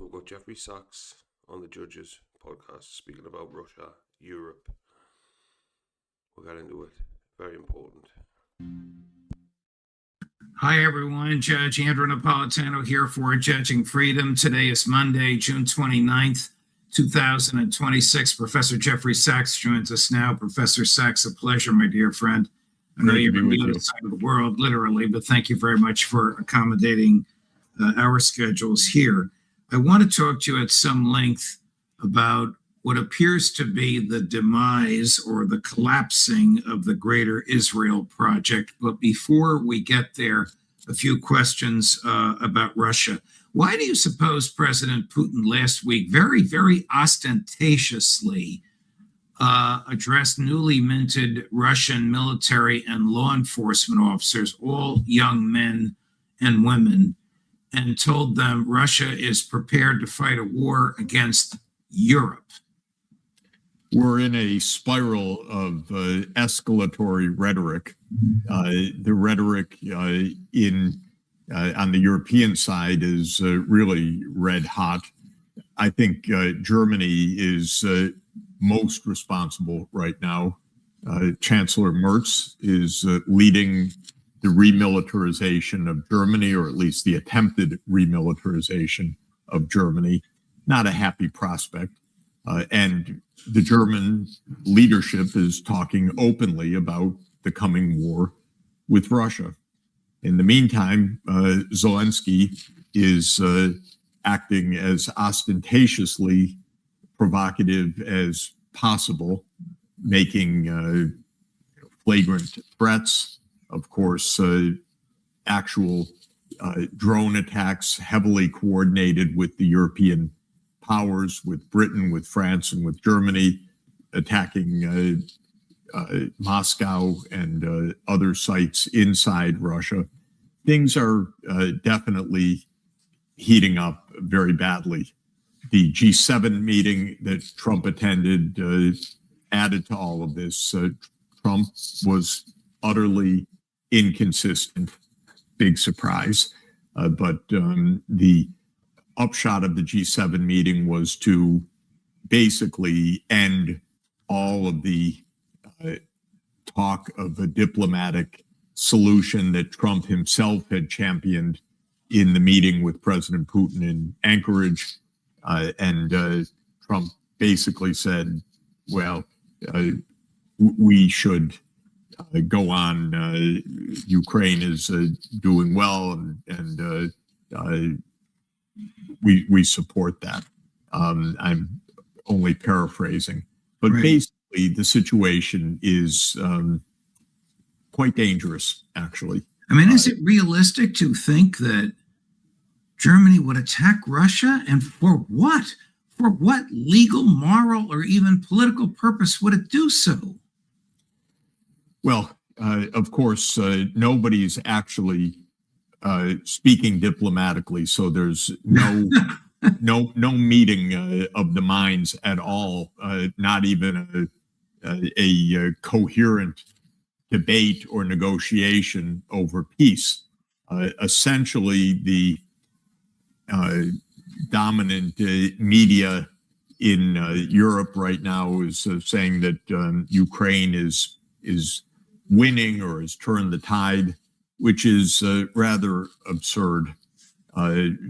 We've got Jeffrey Sachs on the Judges podcast speaking about Russia, Europe. We'll get into it. Very important. Hi, everyone. Judge Andrew Napolitano here for Judging Freedom. Today is Monday, June 29th, 2026. Professor Jeffrey Sachs joins us now. Professor Sachs, a pleasure, my dear friend. I know you're on the other side of the world, literally, but thank you very much for accommodating our schedules here. I want to talk to you at some length about what appears to be the demise or the collapsing of the Greater Israel Project. But before we get there, a few questions about Russia. Why do you suppose President Putin last week very, very ostentatiously addressed newly minted Russian military and law enforcement officers, all young men and women, and told them Russia is prepared to fight a war against Europe? We're in a spiral of escalatory rhetoric. The rhetoric on the European side is really red hot. I think Germany is most responsible right now. Chancellor Merz is leading the remilitarization of Germany, or at least the attempted remilitarization of Germany. Not a happy prospect. And the German leadership is talking openly about the coming war with Russia. In the meantime, Zelensky is acting as ostentatiously provocative as possible, making flagrant threats, of course, actual drone attacks heavily coordinated with the European powers, with Britain, with France, and with Germany, attacking Moscow and other sites inside Russia. Things are definitely heating up very badly. The G7 meeting that Trump attended added to all of this. Trump was utterly inconsistent, big surprise. But the upshot of the G7 meeting was to basically end all of the talk of a diplomatic solution that Trump himself had championed in the meeting with President Putin in Anchorage. And Trump basically said, well, we should go on. Ukraine is doing well, and we support that. I'm only paraphrasing, but Right. Basically the situation is quite dangerous, actually. I mean, is it realistic to think that Germany would attack Russia? And for what? For what legal, moral, or even political purpose would it do so? Well, of course, nobody's actually speaking diplomatically, so there's no meeting of the minds at all. Not even a coherent debate or negotiation over peace. Essentially, the dominant media in Europe right now is saying that Ukraine is winning or has turned the tide, which is rather absurd,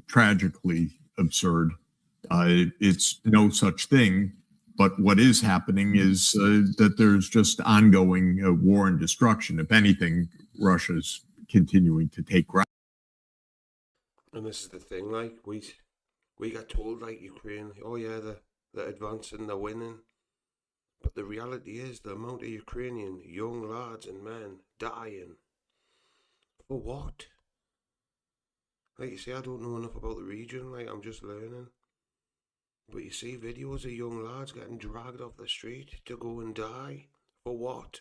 tragically absurd. It's no such thing. But what is happening is that there's just ongoing war and destruction. If anything, Russia's continuing to take ground. And this is the thing, like we got told, like, Ukraine, oh yeah, they're advancing, they're winning. But the reality is the amount of Ukrainian young lads and men dying. For what? Like you say, I don't know enough about the region, like I'm just learning. But you see videos of young lads getting dragged off the street to go and die. For what?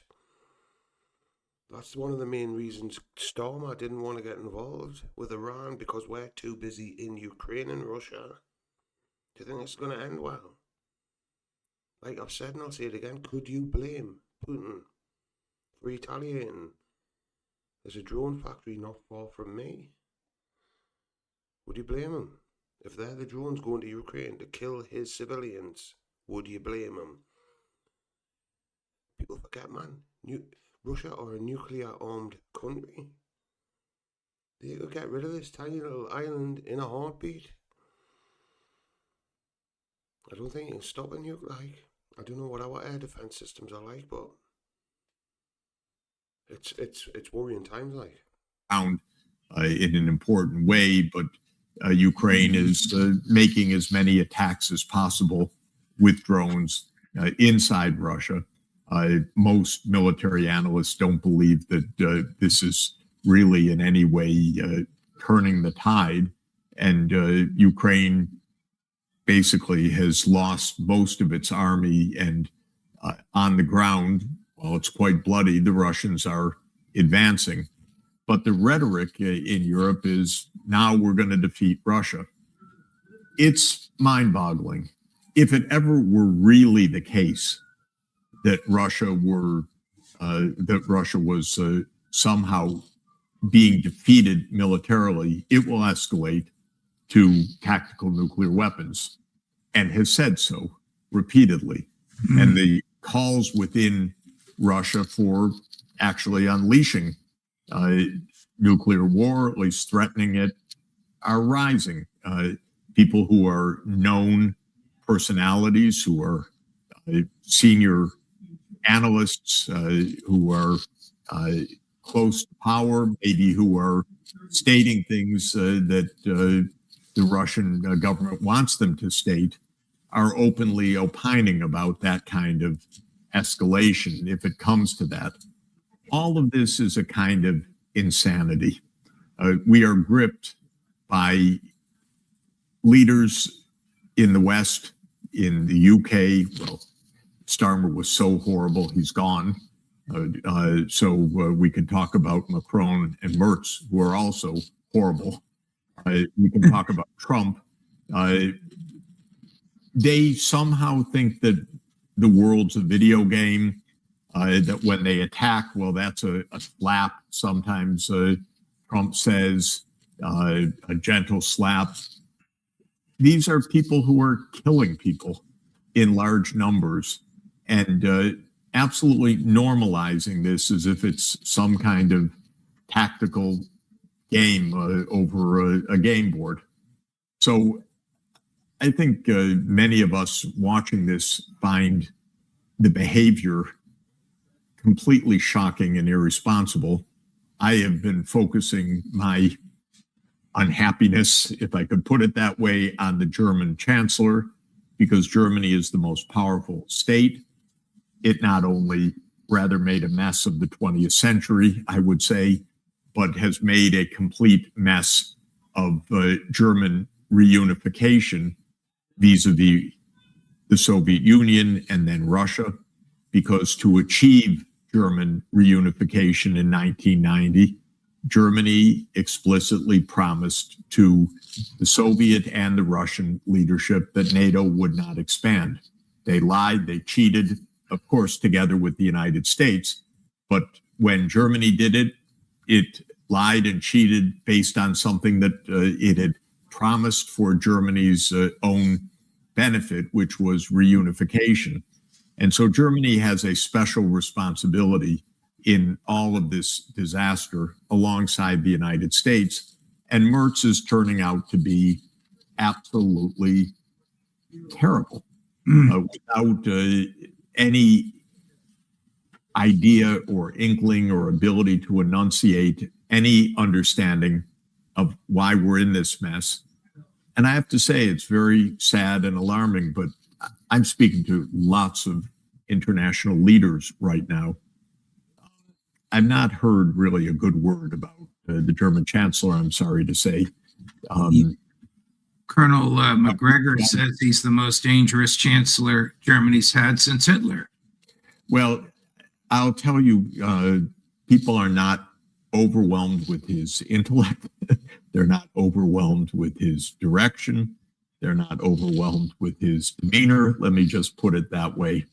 That's one of the main reasons Starmer didn't want to get involved with Iran, because we're too busy in Ukraine and Russia. Do you think it's going to end well? Like I've said, and I'll say it again, could you blame Putin for retaliating? There's a drone factory not far from me. Would you blame him? If they're the drones going to Ukraine to kill his civilians, would you blame them? People forget, man. Russia are a nuclear-armed country. They could get rid of this tiny little island in a heartbeat. I don't think you can stop a nuke. Like, I don't know what our air defense systems are like, but it's worrying times. Like, found in an important way, but Ukraine is making as many attacks as possible with drones inside Russia. Most military analysts don't believe that this is really in any way turning the tide, and Ukraine basically has lost most of its army, and on the ground, while it's quite bloody, the Russians are advancing. But the rhetoric in Europe is now we're going to defeat Russia. It's mind-boggling. If it ever were really the case that Russia was somehow being defeated militarily, it will escalate to tactical nuclear weapons, and has said so repeatedly. Mm-hmm. And the calls within Russia for actually unleashing nuclear war, at least threatening it, are rising. People who are known personalities, who are senior analysts, who are close to power, maybe who are stating things that the Russian government wants them to state, are openly opining about that kind of escalation if it comes to that. All of this is a kind of insanity. We are gripped by leaders in the West, in the UK. Well, Starmer was so horrible, he's gone. So we can talk about Macron and Merz, who are also horrible. We can talk about Trump. They somehow think that the world's a video game, that when they attack, well, that's a slap. Sometimes Trump says a gentle slap. These are people who are killing people in large numbers and absolutely normalizing this as if it's some kind of tactical game over a game board. So I think many of us watching this find the behavior completely shocking and irresponsible. I have been focusing my unhappiness, if I could put it that way, on the German chancellor, because Germany is the most powerful state. It not only rather made a mess of the 20th century, I would say, but has made a complete mess of German reunification vis-a-vis the Soviet Union and then Russia, because to achieve German reunification in 1990, Germany explicitly promised to the Soviet and the Russian leadership that NATO would not expand. They lied, they cheated, of course, together with the United States. But when Germany did it, it lied and cheated based on something that it had promised for Germany's own benefit, which was reunification. And so Germany has a special responsibility in all of this disaster alongside the United States. And Merz is turning out to be absolutely terrible without any idea or inkling or ability to enunciate any understanding of why we're in this mess. And I have to say, it's very sad and alarming, but I'm speaking to lots of international leaders right now. I've not heard really a good word about the German chancellor, I'm sorry to say. Colonel McGregor says he's the most dangerous chancellor Germany's had since Hitler. Well, I'll tell you, people are not overwhelmed with his intellect. They're not overwhelmed with his direction. They're not overwhelmed with his demeanor. Let me just put it that way.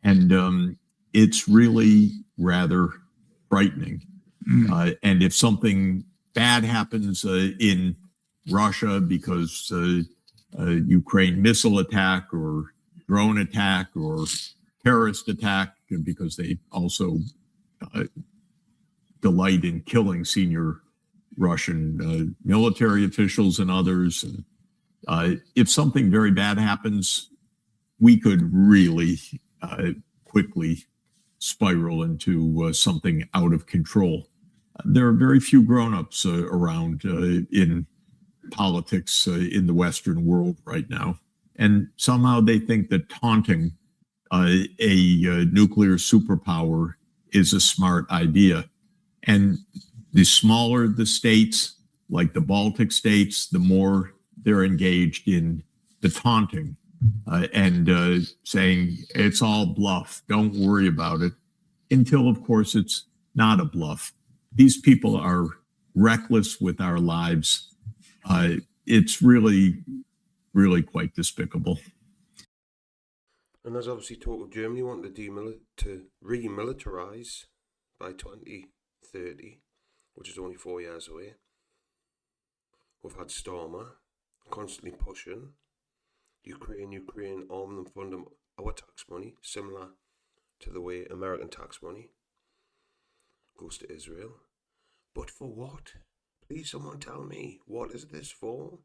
And it's really rather frightening. And if something bad happens in Russia because Ukraine missile attack or drone attack or terrorist attack, because they also delight in killing senior Russian military officials and others. And if something very bad happens, we could really quickly spiral into something out of control. There are very few grown-ups around in politics in the Western world right now. And somehow they think that taunting a nuclear superpower is a smart idea. And the smaller the states, like the Baltic states, the more they're engaged in the taunting and saying it's all bluff, don't worry about it, until, of course, it's not a bluff. These people are reckless with our lives. It's really, really quite despicable. And there's obviously talk of Germany wanting to remilitarize by 2030, which is only 4 years away. We've had Starmer constantly pushing Ukraine, arm them, fund them, our tax money, similar to the way American tax money goes to Israel. But for what? Please, someone tell me, what is this for?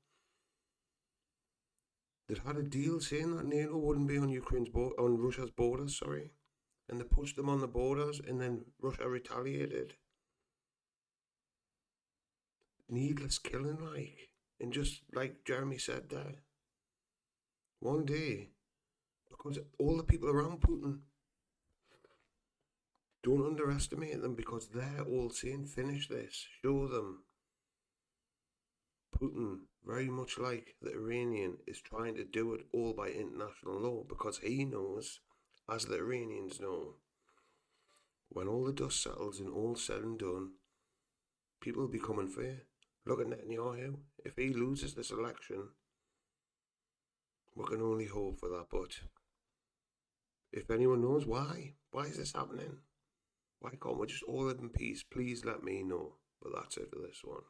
They'd had a deal saying that NATO wouldn't be on on Russia's borders, and they pushed them on the borders, and then Russia retaliated. Needless killing, and just like Jeremy said there, one day, because all the people around Putin, don't underestimate them, because they're all saying, finish this, show them. Putin, very much like the Iranian, is trying to do it all by international law, because he knows, as the Iranians know, when all the dust settles and all said and done, people will be coming for you. Look at Netanyahu. If he loses this election, we can only hope for that. But if anyone knows why is this happening? Why can't we just all live in peace? Please let me know. But that's it for this one.